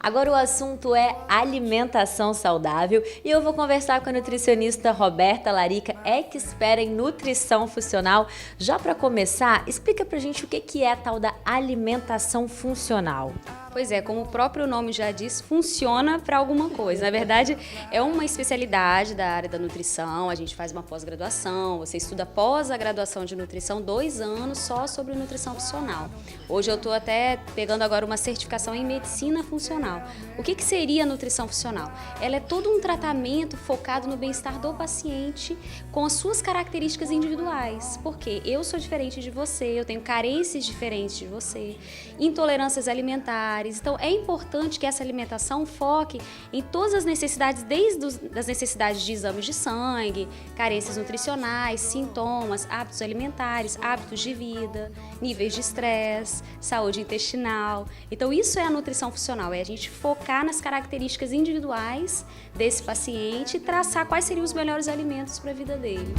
Agora o assunto é alimentação saudável e eu vou conversar com a nutricionista Roberta Larica, expert em nutrição funcional. Já para começar, explica pra gente o que é a tal da alimentação funcional. Pois é, como o próprio nome já diz, funciona para alguma coisa. Na verdade, é uma especialidade da área da nutrição, a gente faz uma pós-graduação, você estuda após a graduação de nutrição 2 anos só sobre nutrição funcional. Hoje eu estou até pegando agora uma certificação em medicina funcional. O que seria a nutrição funcional? Ela é todo um tratamento focado no bem-estar do paciente com as suas características individuais. Porque eu sou diferente de você, eu tenho carências diferentes de você, intolerâncias alimentares. Então, é importante que essa alimentação foque em todas as necessidades, desde as necessidades de exames de sangue, carências nutricionais, sintomas, hábitos alimentares, hábitos de vida, níveis de estresse, saúde intestinal. Então, isso é a nutrição funcional, é a gente focar nas características individuais desse paciente e traçar quais seriam os melhores alimentos para a vida dele.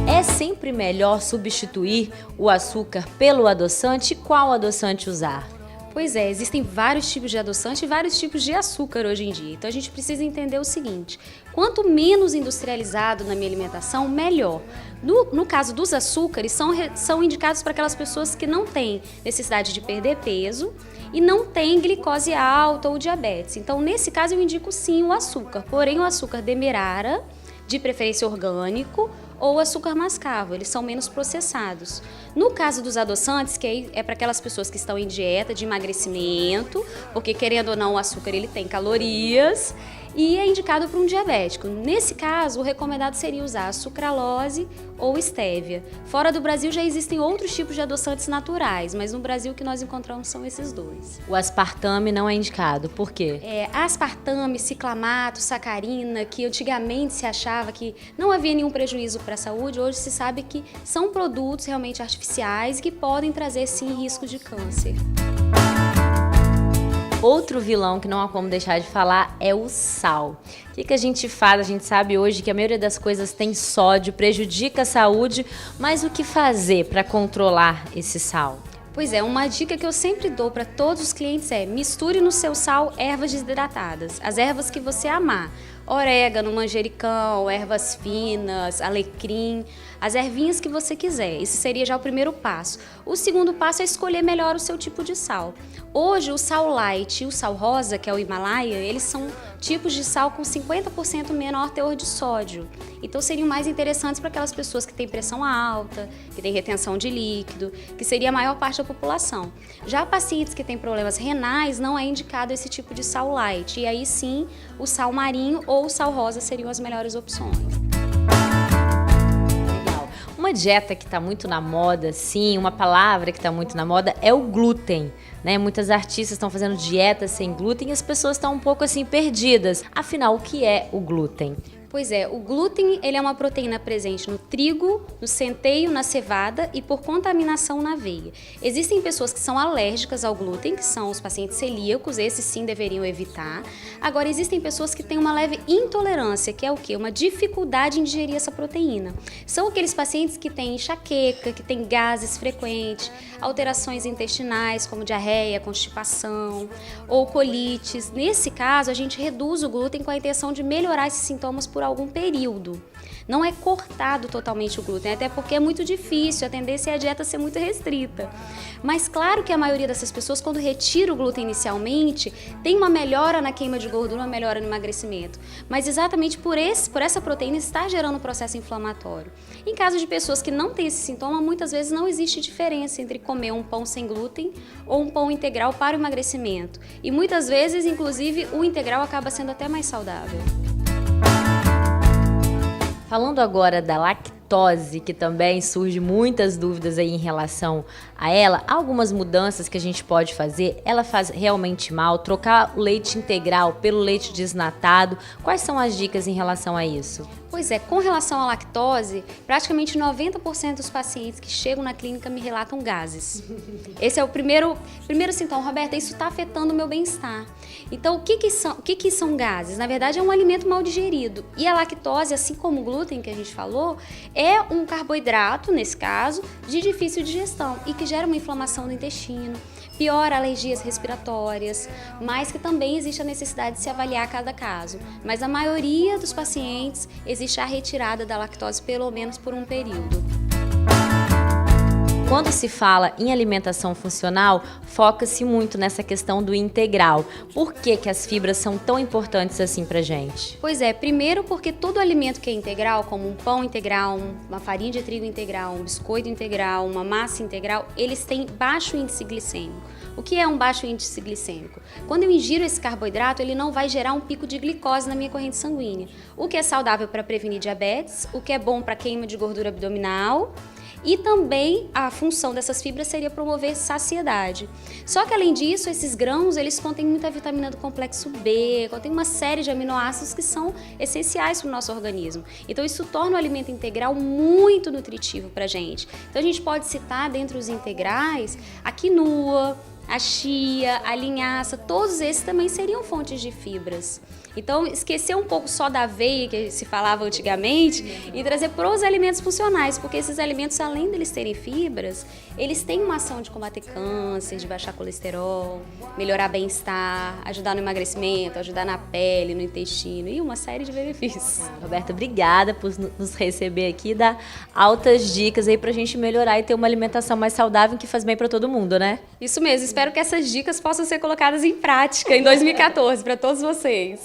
É sempre melhor substituir o açúcar pelo adoçante? Qual adoçante usar? Pois é, existem vários tipos de adoçante e vários tipos de açúcar hoje em dia. Então a gente precisa entender o seguinte: quanto menos industrializado na minha alimentação, melhor. No caso dos açúcares, são indicados para aquelas pessoas que não têm necessidade de perder peso e não têm glicose alta ou diabetes. Então, nesse caso, eu indico sim o açúcar, porém o açúcar demerara, de preferência orgânico, ou açúcar mascavo, eles são menos processados. No caso dos adoçantes, que é para aquelas pessoas que estão em dieta de emagrecimento, porque querendo ou não o açúcar ele tem calorias, e é indicado para um diabético. Nesse caso, o recomendado seria usar a sucralose ou estévia. Fora do Brasil já existem outros tipos de adoçantes naturais, mas no Brasil o que nós encontramos são esses dois. O aspartame não é indicado, por quê? Aspartame, ciclamato, sacarina, que antigamente se achava que não havia nenhum prejuízo para a saúde, hoje se sabe que são produtos realmente artificiais e que podem trazer sim risco de câncer. Outro vilão que não há como deixar de falar é o sal. O que a gente faz? A gente sabe hoje que a maioria das coisas tem sódio, prejudica a saúde, mas o que fazer para controlar esse sal? Pois é, uma dica que eu sempre dou para todos os clientes é: misture no seu sal ervas desidratadas, as ervas que você amar. Orégano, manjericão, ervas finas, alecrim, as ervinhas que você quiser. Esse seria já o primeiro passo. O segundo passo é escolher melhor o seu tipo de sal. Hoje, o sal light e o sal rosa, que é o Himalaia, eles são tipos de sal com 50% menor teor de sódio. Então, seriam mais interessantes para aquelas pessoas que têm pressão alta, que têm retenção de líquido, que seria a maior parte da população. Já pacientes que têm problemas renais, não é indicado esse tipo de sal light. E aí sim, o sal marinho ou o sal rosa seriam as melhores opções. Legal. Uma dieta que está muito na moda, sim, uma palavra que está muito na moda é o glúten, né? Muitas artistas estão fazendo dietas sem glúten e as pessoas estão um pouco assim perdidas. Afinal, o que é o glúten? Pois é, o glúten ele é uma proteína presente no trigo, no centeio, na cevada e por contaminação na aveia. Existem pessoas que são alérgicas ao glúten, que são os pacientes celíacos, esses sim deveriam evitar. Agora, existem pessoas que têm uma leve intolerância, que é o quê? Uma dificuldade em digerir essa proteína. São aqueles pacientes que têm enxaqueca, que têm gases frequentes, alterações intestinais, como diarreia, constipação ou colites. Nesse caso, a gente reduz o glúten com a intenção de melhorar esses sintomas por algum período. Não é cortado totalmente o glúten, até porque é muito difícil, a tendência é a dieta ser muito restrita. Mas claro que a maioria dessas pessoas, quando retira o glúten inicialmente, tem uma melhora na queima de gordura, uma melhora no emagrecimento. Mas exatamente por essa proteína está gerando um processo inflamatório. Em caso de pessoas que não têm esse sintoma, muitas vezes não existe diferença entre comer um pão sem glúten ou um pão integral para o emagrecimento. E muitas vezes, inclusive, o integral acaba sendo até mais saudável. Falando agora da lactose, que também surge muitas dúvidas aí em relação a ela, há algumas mudanças que a gente pode fazer. Ela faz realmente mal? Trocar o leite integral pelo leite desnatado? Quais são as dicas em relação a isso? Pois é, com relação à lactose, praticamente 90% dos pacientes que chegam na clínica me relatam gases. Esse é o primeiro sintoma. Roberta, isso está afetando o meu bem-estar. Então, o que são gases? Na verdade, é um alimento mal digerido. E a lactose, assim como o glúten que a gente falou, é um carboidrato, nesse caso, de difícil digestão e que gera uma inflamação do intestino, piora alergias respiratórias, mas que também existe a necessidade de se avaliar cada caso. Mas a maioria dos pacientes existe a retirada da lactose pelo menos por um período. Quando se fala em alimentação funcional, foca-se muito nessa questão do integral. Por que que as fibras são tão importantes assim pra gente? Pois é, primeiro porque todo alimento que é integral, como um pão integral, uma farinha de trigo integral, um biscoito integral, uma massa integral, eles têm baixo índice glicêmico. O que é um baixo índice glicêmico? Quando eu ingiro esse carboidrato, ele não vai gerar um pico de glicose na minha corrente sanguínea, o que é saudável para prevenir diabetes, o que é bom para queima de gordura abdominal. E também a função dessas fibras seria promover saciedade. Só que além disso, esses grãos, eles contêm muita vitamina do complexo B, contém uma série de aminoácidos que são essenciais para o nosso organismo. Então isso torna o alimento integral muito nutritivo para a gente. Então a gente pode citar dentre os integrais a quinoa, a chia, a linhaça, todos esses também seriam fontes de fibras. Então, esquecer um pouco só da aveia, que se falava antigamente, e trazer para os alimentos funcionais, porque esses alimentos, além deles terem fibras, eles têm uma ação de combater câncer, de baixar colesterol, melhorar bem-estar, ajudar no emagrecimento, ajudar na pele, no intestino e uma série de benefícios. Roberta, obrigada por nos receber aqui e dar altas dicas aí pra gente melhorar e ter uma alimentação mais saudável que faz bem para todo mundo, né? Isso mesmo, espero que essas dicas possam ser colocadas em prática em 2014 para todos vocês.